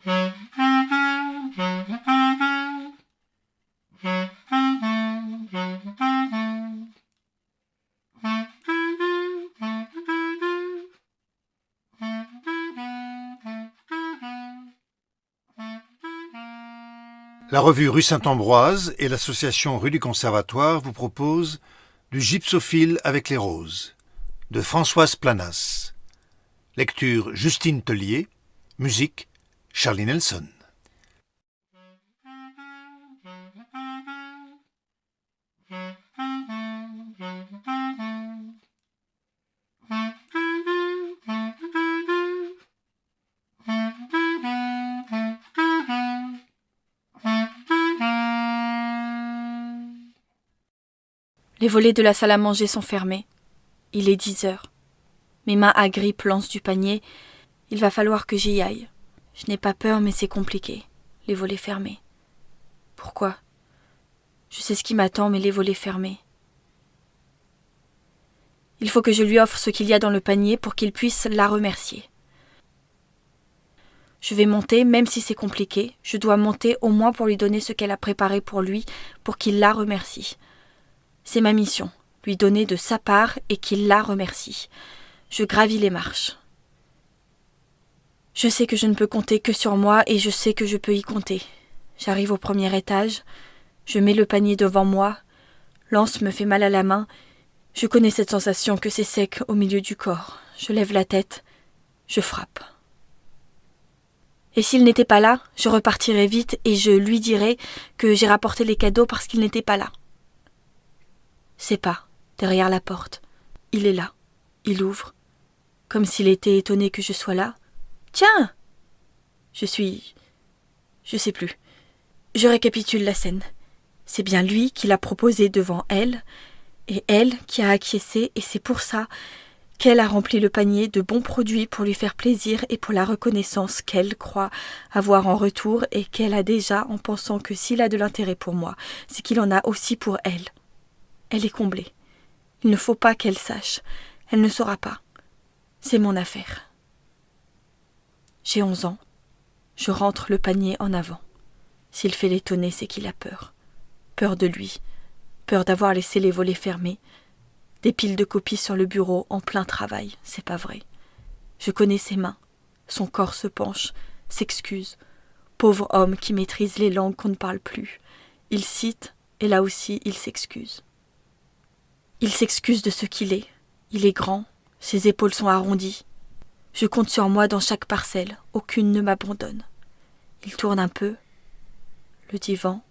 La revue Rue Saint-Ambroise et l'association Rue du Conservatoire vous proposent Du gypsophile avec les roses de Françoise Planas. Lecture Justine Tellier. Musique Charlie Nelson. Les volets de la salle à manger sont fermés. Il est 10 heures. Mes mains agrippent l'anse du panier. Il va falloir que j'y aille. Je n'ai pas peur, mais c'est compliqué. Les volets fermés. Pourquoi ? Je sais ce qui m'attend, mais les volets fermés. Il faut que je lui offre ce qu'il y a dans le panier pour qu'il puisse la remercier. Je vais monter, même si c'est compliqué. Je dois monter au moins pour lui donner ce qu'elle a préparé pour lui, pour qu'il la remercie. C'est ma mission, lui donner de sa part et qu'il la remercie. Je gravis les marches. Je sais que je ne peux compter que sur moi et je sais que je peux y compter. J'arrive au premier étage, je mets le panier devant moi, l'anse me fait mal à la main. Je connais cette sensation que c'est sec au milieu du corps. Je lève la tête, je frappe. Et s'il n'était pas là, je repartirai vite et je lui dirai que j'ai rapporté les cadeaux parce qu'il n'était pas là. C'est pas, derrière la porte. Il est là. Il ouvre. Comme s'il était étonné que je sois là. Tiens ! Je sais plus. Je récapitule la scène. C'est bien lui qui l'a proposé devant elle, et elle qui a acquiescé, et c'est pour ça qu'elle a rempli le panier de bons produits pour lui faire plaisir et pour la reconnaissance qu'elle croit avoir en retour et qu'elle a déjà en pensant que s'il a de l'intérêt pour moi, c'est qu'il en a aussi pour elle. Elle est comblée. Il ne faut pas qu'elle sache. Elle ne saura pas. C'est mon affaire. J'ai 11 ans. Je rentre le panier en avant. S'il fait l'étonner, c'est qu'il a peur. Peur de lui. Peur d'avoir laissé les volets fermés. Des piles de copies sur le bureau en plein travail. C'est pas vrai. Je connais ses mains. Son corps se penche, s'excuse. Pauvre homme qui maîtrise les langues qu'on ne parle plus. Il cite, et là aussi il s'excuse. Il s'excuse de ce qu'il est. Il est grand, ses épaules sont arrondies. Je compte sur moi dans chaque parcelle, aucune ne m'abandonne. Il tourne un peu. Le divan,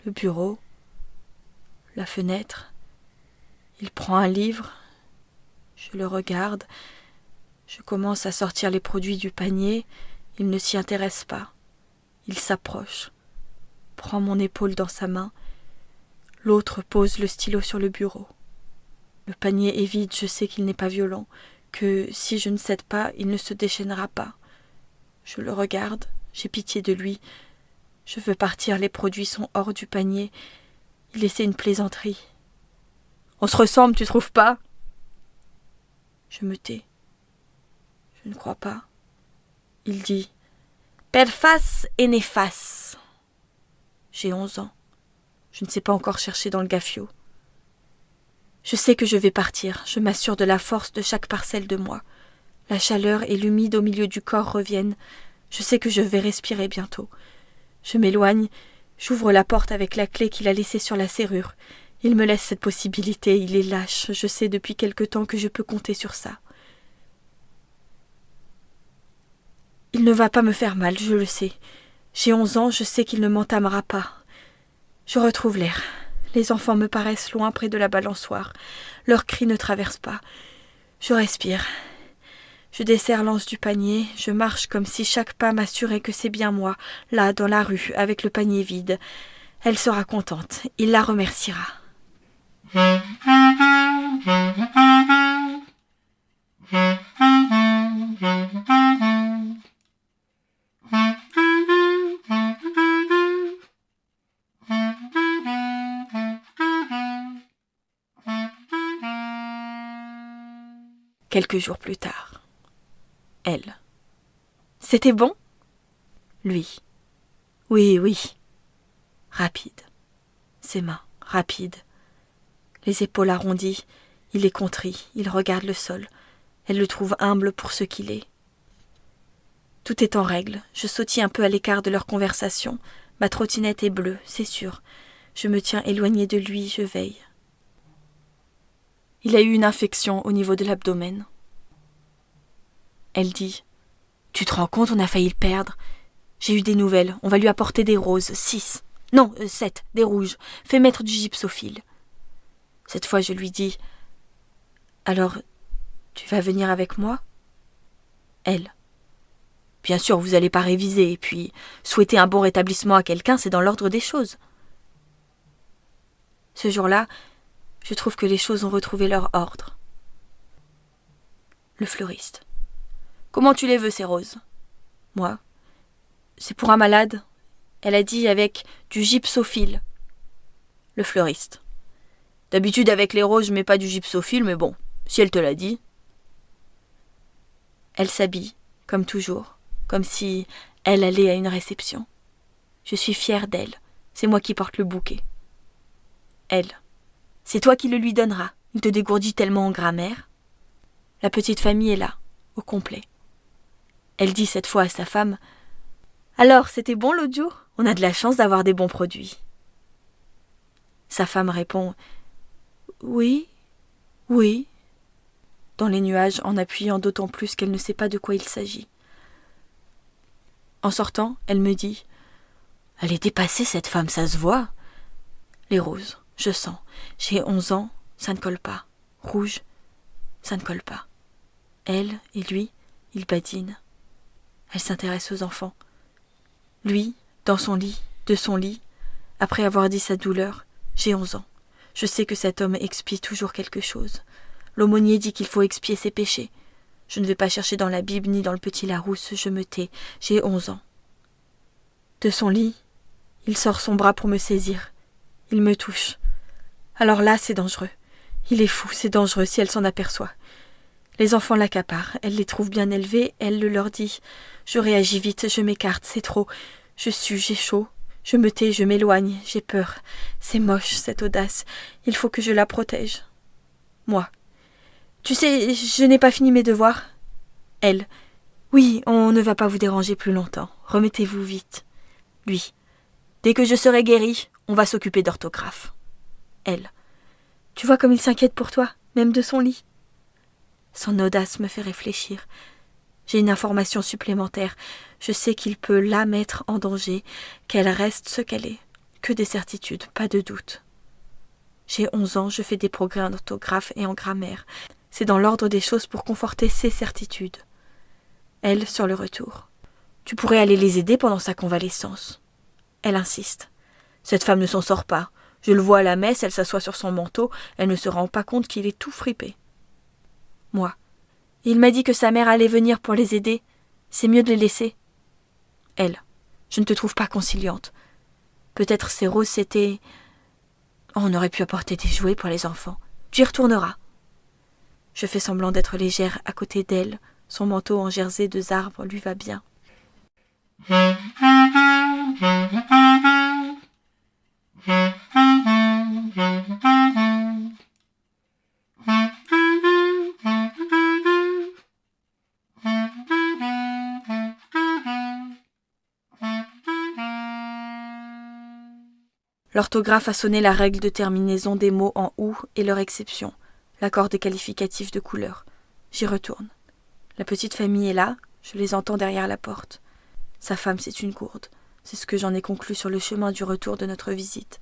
le bureau, la fenêtre. Il prend un livre. Je le regarde. Je commence à sortir les produits du panier. Il ne s'y intéresse pas. Il s'approche, prend mon épaule dans sa main. L'autre pose le stylo sur le bureau. Le panier est vide, je sais qu'il n'est pas violent, que si je ne cède pas, il ne se déchaînera pas. Je le regarde, j'ai pitié de lui. Je veux partir, les produits sont hors du panier. Il essaie une plaisanterie. « On se ressemble, tu trouves pas ?» Je me tais. Je ne crois pas. Il dit « Per face et néface !» J'ai 11 ans. Je ne sais pas encore chercher dans le gaffio. Je sais que je vais partir. Je m'assure de la force de chaque parcelle de moi. La chaleur et l'humide au milieu du corps reviennent. Je sais que je vais respirer bientôt. Je m'éloigne. J'ouvre la porte avec la clé qu'il a laissée sur la serrure. Il me laisse cette possibilité. Il est lâche. Je sais depuis quelque temps que je peux compter sur ça. Il ne va pas me faire mal, je le sais. J'ai 11 ans, je sais qu'il ne m'entamera pas. Je retrouve l'air. Les enfants me paraissent loin près de la balançoire. Leurs cris ne traversent pas. Je respire. Je desserre l'anse du panier. Je marche comme si chaque pas m'assurait que c'est bien moi, là, dans la rue, avec le panier vide. Elle sera contente. Il la remerciera. Quelques jours plus tard. Elle. C'était bon ? Lui. Oui, oui. Rapide. Ses mains, rapides. Les épaules arrondies, il est contrit, il regarde le sol. Elle le trouve humble pour ce qu'il est. Tout est en règle, je sautille un peu à l'écart de leur conversation. Ma trottinette est bleue, c'est sûr. Je me tiens éloignée de lui, je veille. Il a eu une infection au niveau de l'abdomen. Elle dit « Tu te rends compte, on a failli le perdre. J'ai eu des nouvelles, on va lui apporter des roses, 6. Non, 7, des rouges. Fais mettre du gypsophile. » Cette fois, je lui dis « Alors, tu vas venir avec moi ?» Elle. « Bien sûr, vous n'allez pas réviser, et puis souhaiter un bon rétablissement à quelqu'un, c'est dans l'ordre des choses. » Ce jour-là, je trouve que les choses ont retrouvé leur ordre. Le fleuriste. « Comment tu les veux, ces roses ?» Moi. « C'est pour un malade. » Elle a dit avec du gypsophile. Le fleuriste. « D'habitude, avec les roses, je mets pas du gypsophile, mais bon, si elle te l'a dit. » Elle s'habille, comme toujours, comme si elle allait à une réception. Je suis fière d'elle. C'est moi qui porte le bouquet. Elle. C'est toi qui le lui donneras. Il te dégourdit tellement en grammaire. La petite famille est là, au complet. Elle dit cette fois à sa femme « Alors, c'était bon l'autre jour ? On a de la chance d'avoir des bons produits. » Sa femme répond « Oui, oui », dans les nuages en appuyant d'autant plus qu'elle ne sait pas de quoi il s'agit. En sortant, elle me dit « Elle est dépassée cette femme, ça se voit. » Les roses, je sens. J'ai 11 ans, ça ne colle pas. Rouge, ça ne colle pas. Elle et lui, ils badinent. Elle s'intéresse aux enfants. Lui, dans son lit, de son lit, après avoir dit sa douleur, j'ai 11 ans. Je sais que cet homme expie toujours quelque chose. L'aumônier dit qu'il faut expier ses péchés. Je ne vais pas chercher dans la Bible ni dans le petit Larousse, je me tais. J'ai 11 ans. De son lit, il sort son bras pour me saisir. Il me touche. Alors là, c'est dangereux. Il est fou, c'est dangereux si elle s'en aperçoit. Les enfants l'accaparent, elle les trouve bien élevés, elle le leur dit. Je réagis vite, je m'écarte, c'est trop. Je sue, j'ai chaud. Je me tais, je m'éloigne, j'ai peur. C'est moche, cette audace. Il faut que je la protège. Moi. Tu sais, je n'ai pas fini mes devoirs. Elle. Oui, on ne va pas vous déranger plus longtemps. Remettez-vous vite. Lui. Dès que je serai guérie, on va s'occuper d'orthographe. Elle. Tu vois comme il s'inquiète pour toi, même de son lit. Son audace me fait réfléchir. J'ai une information supplémentaire. Je sais qu'il peut la mettre en danger, qu'elle reste ce qu'elle est. Que des certitudes, pas de doute. J'ai 11 ans, je fais des progrès en orthographe et en grammaire. C'est dans l'ordre des choses pour conforter ses certitudes. Elle, sur le retour. Tu pourrais aller les aider pendant sa convalescence. Elle insiste. Cette femme ne s'en sort pas. Je le vois à la messe, elle s'assoit sur son manteau, elle ne se rend pas compte qu'il est tout fripé. Moi. Il m'a dit que sa mère allait venir pour les aider. C'est mieux de les laisser. Elle. Je ne te trouve pas conciliante. Peut-être ces roses c'était... Oh, on aurait pu apporter des jouets pour les enfants. Tu y retourneras. Je fais semblant d'être légère à côté d'elle. Son manteau en jersey de zarbre lui va bien. L'orthographe a sonné la règle de terminaison des mots en « ou » et leur exception, l'accord des qualificatifs de couleur. J'y retourne. La petite famille est là, je les entends derrière la porte. Sa femme, c'est une gourde. C'est ce que j'en ai conclu sur le chemin du retour de notre visite.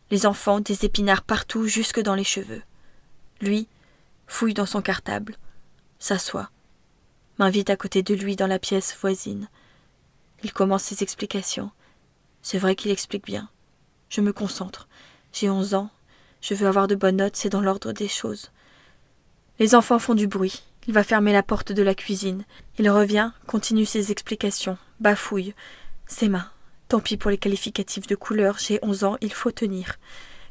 Les enfants, des épinards partout, jusque dans les cheveux. Lui, fouille dans son cartable, s'assoit, m'invite à côté de lui dans la pièce voisine. Il commence ses explications. C'est vrai qu'il explique bien. Je me concentre. J'ai 11 ans. Je veux avoir de bonnes notes, c'est dans l'ordre des choses. Les enfants font du bruit. Il va fermer la porte de la cuisine. Il revient, continue ses explications, bafouille. Ses mains. Tant pis pour les qualificatifs de couleur, j'ai 11 ans, il faut tenir.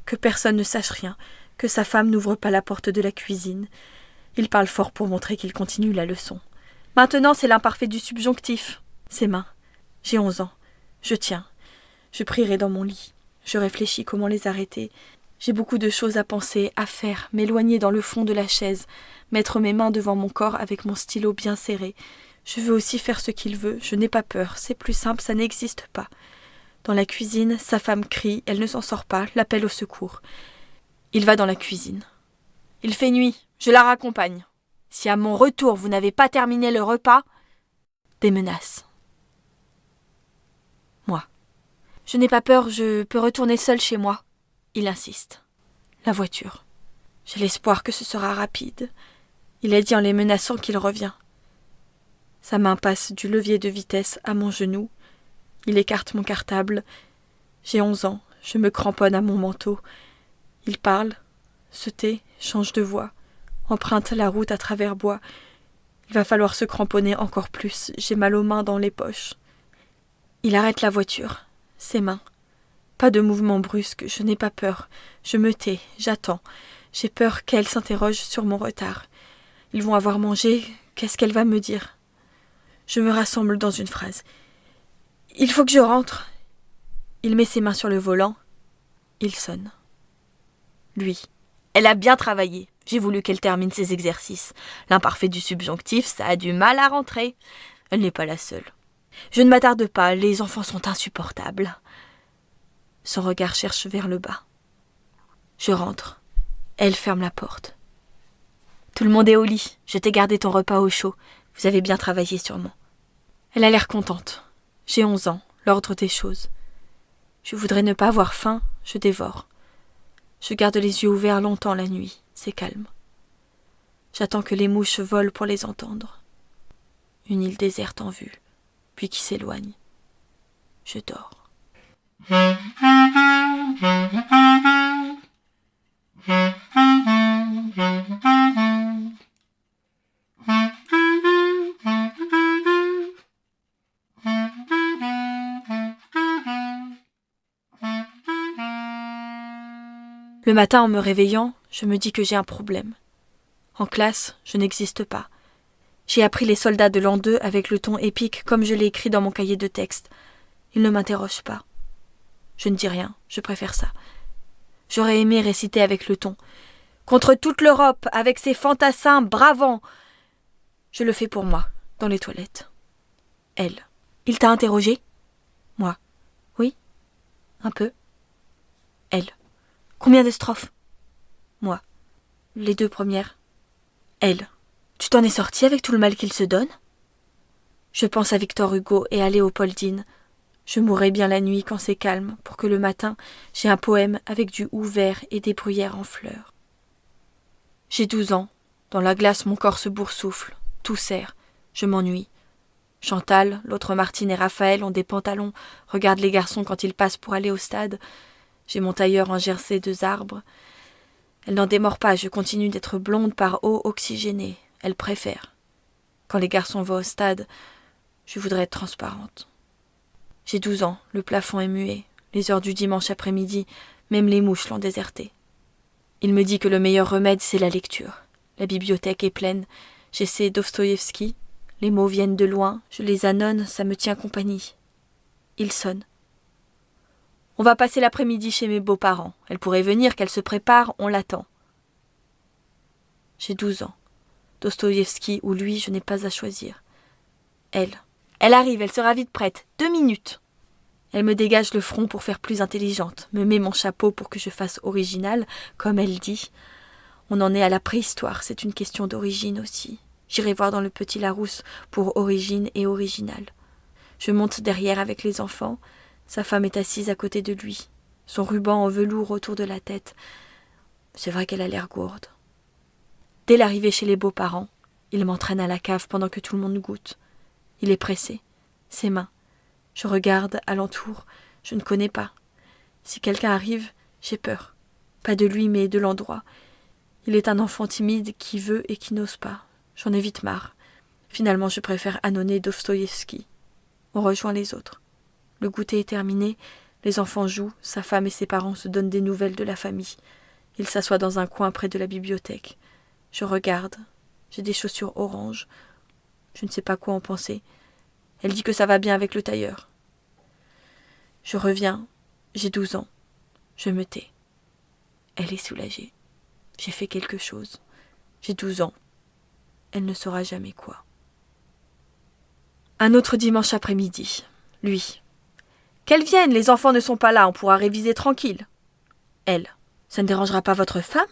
Que personne ne sache rien, que sa femme n'ouvre pas la porte de la cuisine. Il parle fort pour montrer qu'il continue la leçon. Maintenant, c'est l'imparfait du subjonctif. Ses mains. J'ai 11 ans. Je tiens. Je prierai dans mon lit. Je réfléchis comment les arrêter. J'ai beaucoup de choses à penser, à faire, m'éloigner dans le fond de la chaise, mettre mes mains devant mon corps avec mon stylo bien serré. Je veux aussi faire ce qu'il veut, je n'ai pas peur, c'est plus simple, ça n'existe pas. Dans la cuisine, sa femme crie, elle ne s'en sort pas, l'appelle au secours. Il va dans la cuisine. Il fait nuit, je la raccompagne. Si à mon retour vous n'avez pas terminé le repas, des menaces. Moi. Je n'ai pas peur, je peux retourner seule chez moi. Il insiste. La voiture. J'ai l'espoir que ce sera rapide. Il a dit en les menaçant qu'il revient. Sa main passe du levier de vitesse à mon genou. Il écarte mon cartable. J'ai 11 ans, je me cramponne à mon manteau. Il parle, se tait, change de voix, emprunte la route à travers bois. Il va falloir se cramponner encore plus, j'ai mal aux mains dans les poches. Il arrête la voiture, ses mains. Pas de mouvement brusque, je n'ai pas peur. Je me tais, j'attends. J'ai peur qu'elle s'interroge sur mon retard. Ils vont avoir mangé, qu'est-ce qu'elle va me dire? Je me rassemble dans une phrase. Il faut que je rentre. Il met ses mains sur le volant. Il sonne. Lui. Elle a bien travaillé. J'ai voulu qu'elle termine ses exercices. L'imparfait du subjonctif, ça a du mal à rentrer. Elle n'est pas la seule. Je ne m'attarde pas, les enfants sont insupportables. Son regard cherche vers le bas. Je rentre. Elle ferme la porte. Tout le monde est au lit. Je t'ai gardé ton repas au chaud. Vous avez bien travaillé sûrement. Elle a l'air contente. J'ai 11 ans, l'ordre des choses. Je voudrais ne pas avoir faim, je dévore. Je garde les yeux ouverts longtemps la nuit, c'est calme. J'attends que les mouches volent pour les entendre. Une île déserte en vue, puis qui s'éloigne. Je dors. Le matin, en me réveillant, je me dis que j'ai un problème. En classe, je n'existe pas. J'ai appris les soldats de l'an 2 avec le ton épique comme je l'ai écrit dans mon cahier de texte. Ils ne m'interrogent pas. Je ne dis rien, je préfère ça. J'aurais aimé réciter avec le ton. Contre toute l'Europe, avec ses fantassins bravants. Je le fais pour moi, dans les toilettes. Elle. Il t'a interrogé? Moi. Oui. Un peu. Elle. Combien de strophes? Moi. Les 2 premières. Elle. Tu t'en es sorti avec tout le mal qu'il se donne? Je pense à Victor Hugo et à Léopoldine. Je mourrai bien la nuit quand c'est calme, pour que le matin, j'ai un poème avec du houx vert et des bruyères en fleurs. J'ai 12 ans. Dans la glace, mon corps se boursoufle. Tout serre. Je m'ennuie. Chantal, l'autre Martine et Raphaël ont des pantalons, regardent les garçons quand ils passent pour aller au stade. J'ai mon tailleur en jersey de zarbre. Elle n'en démord pas, je continue d'être blonde par eau oxygénée. Elle préfère. Quand les garçons vont au stade, je voudrais être transparente. J'ai 12 ans, le plafond est muet. Les heures du dimanche après-midi, même les mouches l'ont déserté. Il me dit que le meilleur remède, c'est la lecture. La bibliothèque est pleine. J'essaie Dostoïevski. Les mots viennent de loin. Je les annonce, ça me tient compagnie. Il sonne. On va passer l'après-midi chez mes beaux-parents. Elle pourrait venir, qu'elle se prépare, on l'attend. J'ai 12 ans. Dostoïevski ou lui, je n'ai pas à choisir. Elle. Elle arrive, elle sera vite prête. 2 minutes. Elle me dégage le front pour faire plus intelligente, me met mon chapeau pour que je fasse original, comme elle dit. On en est à la préhistoire, c'est une question d'origine aussi. J'irai voir dans le Petit Larousse pour origine et original. Je monte derrière avec les enfants. Sa femme est assise à côté de lui, son ruban en velours autour de la tête. C'est vrai qu'elle a l'air gourde. Dès l'arrivée chez les beaux-parents, il m'entraîne à la cave pendant que tout le monde goûte. Il est pressé, ses mains. Je regarde alentour, je ne connais pas. Si quelqu'un arrive, j'ai peur. Pas de lui, mais de l'endroit. Il est un enfant timide qui veut et qui n'ose pas. J'en ai vite marre. Finalement, je préfère annoncer Dostoïevski. On rejoint les autres. Le goûter est terminé, les enfants jouent, sa femme et ses parents se donnent des nouvelles de la famille. Il s'assoit dans un coin près de la bibliothèque. Je regarde, j'ai des chaussures orange. Je ne sais pas quoi en penser. Elle dit que ça va bien avec le tailleur. Je reviens, j'ai 12 ans. Je me tais. Elle est soulagée. J'ai fait quelque chose. J'ai 12 ans. Elle ne saura jamais quoi. Un autre dimanche après-midi. Lui. Qu'elle vienne, les enfants ne sont pas là, on pourra réviser tranquille. Elle. Ça ne dérangera pas votre femme?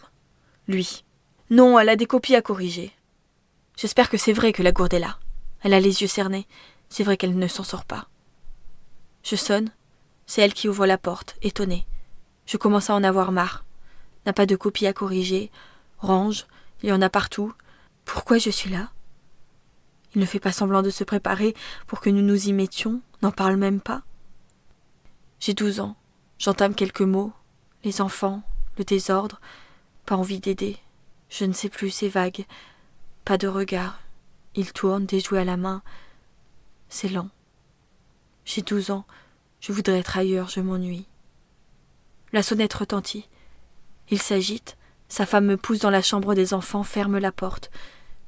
Lui. Non, elle a des copies à corriger. J'espère que c'est vrai que la gourde est là. Elle a les yeux cernés. C'est vrai qu'elle ne s'en sort pas. Je sonne. C'est elle qui ouvre la porte, étonnée. Je commence à en avoir marre. N'a pas de copies à corriger. Range. Il y en a partout. Pourquoi je suis là? Il ne fait pas semblant de se préparer pour que nous nous y mettions, n'en parle même pas. J'ai 12 ans. J'entame quelques mots. Les enfants, le désordre. Pas envie d'aider. Je ne sais plus, c'est vague. Pas de regard. Il tourne, des jouets à la main. C'est lent. J'ai 12 ans. Je voudrais être ailleurs, je m'ennuie. La sonnette retentit. Il s'agite. Sa femme me pousse dans la chambre des enfants, ferme la porte.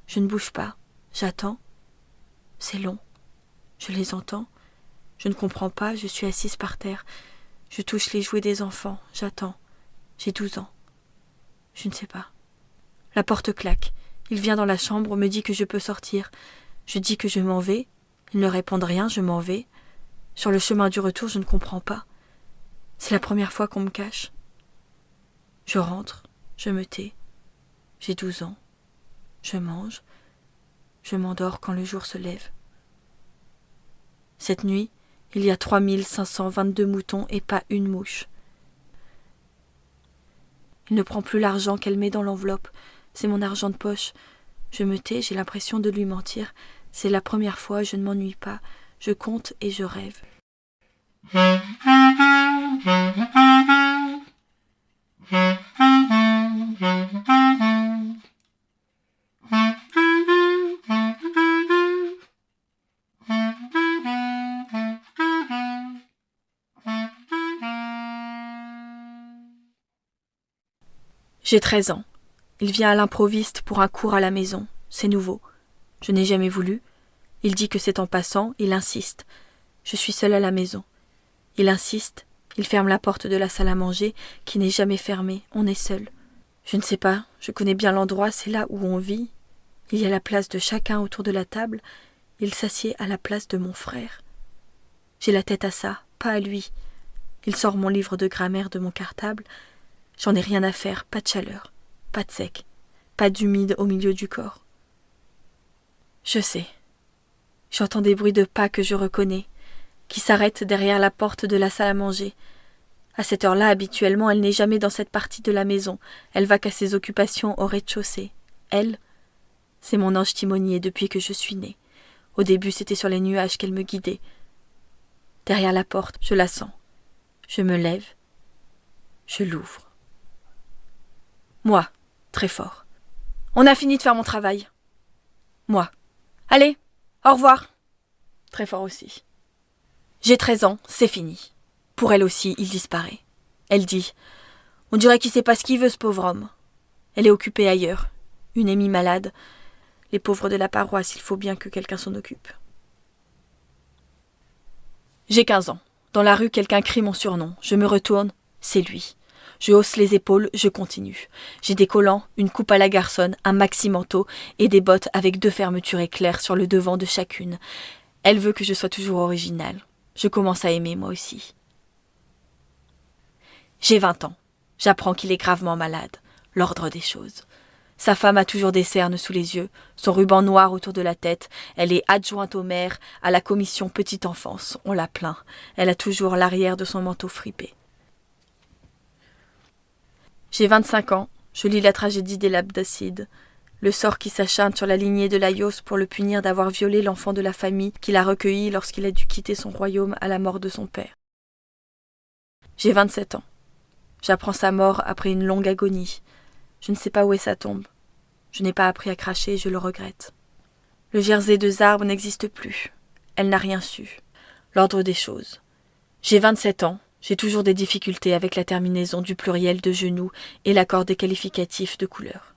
Je ne bouge pas. J'attends. C'est long. Je les entends. Je ne comprends pas, je suis assise par terre. Je touche les jouets des enfants. J'attends. J'ai 12 ans. Je ne sais pas. La porte claque. Il vient dans la chambre, me dit que je peux sortir. Je dis que je m'en vais. Il ne répond rien, je m'en vais. Sur le chemin du retour, je ne comprends pas. C'est la première fois qu'on me cache. Je rentre, je me tais. J'ai 12 ans. Je mange. Je m'endors quand le jour se lève. Cette nuit, il y a 3522 moutons et pas une mouche. Il ne prend plus l'argent qu'elle met dans l'enveloppe. C'est mon argent de poche. Je me tais, j'ai l'impression de lui mentir. C'est la première fois, je ne m'ennuie pas. Je compte et je rêve. J'ai 13 ans. Il vient à l'improviste pour un cours à la maison. C'est nouveau. Je n'ai jamais voulu. Il dit que c'est en passant, il insiste. Je suis seule à la maison. Il insiste, il ferme la porte de la salle à manger, qui n'est jamais fermée, on est seul. Je ne sais pas, je connais bien l'endroit, c'est là où on vit. Il y a la place de chacun autour de la table. Il s'assied à la place de mon frère. J'ai la tête à ça, pas à lui. Il sort mon livre de grammaire de mon cartable. J'en ai rien à faire, pas de chaleur, pas de sec, pas d'humide au milieu du corps. Je sais. J'entends des bruits de pas que je reconnais, qui s'arrêtent derrière la porte de la salle à manger. À cette heure-là, habituellement, elle n'est jamais dans cette partie de la maison. Elle va qu'à ses occupations au rez-de-chaussée. Elle, c'est mon ange timonier depuis que je suis née. Au début, c'était sur les nuages qu'elle me guidait. Derrière la porte, je la sens. Je me lève. Je l'ouvre. Moi, très fort. On a fini de faire mon travail. Moi. Allez, au revoir. Très fort aussi. J'ai 13 ans, c'est fini. Pour elle aussi, il disparaît. Elle dit « On dirait qu'il sait pas ce qu'il veut, ce pauvre homme. » Elle est occupée ailleurs. Une amie malade. Les pauvres de la paroisse, il faut bien que quelqu'un s'en occupe. J'ai 15 ans. Dans la rue, quelqu'un crie mon surnom. Je me retourne, c'est lui. Je hausse les épaules, je continue. J'ai des collants, une coupe à la garçonne, un maxi manteau et des bottes avec 2 fermetures éclairs sur le devant de chacune. Elle veut que je sois toujours originale. Je commence à aimer moi aussi. J'ai 20 ans. J'apprends qu'il est gravement malade. L'ordre des choses. Sa femme a toujours des cernes sous les yeux, son ruban noir autour de la tête. Elle est adjointe au maire, à la commission petite enfance. On la plaint. Elle a toujours l'arrière de son manteau fripé. J'ai 25 ans. Je lis la tragédie des Labdacides. Le sort qui s'acharne sur la lignée de Laïos pour le punir d'avoir violé l'enfant de la famille qu'il a recueilli lorsqu'il a dû quitter son royaume à la mort de son père. J'ai 27 ans. J'apprends sa mort après une longue agonie. Je ne sais pas où est sa tombe. Je n'ai pas appris à cracher et je le regrette. Le jersey de Zarbe n'existe plus. Elle n'a rien su. L'ordre des choses. J'ai 27 ans. J'ai toujours des difficultés avec la terminaison du pluriel de genoux et l'accord des qualificatifs de couleur.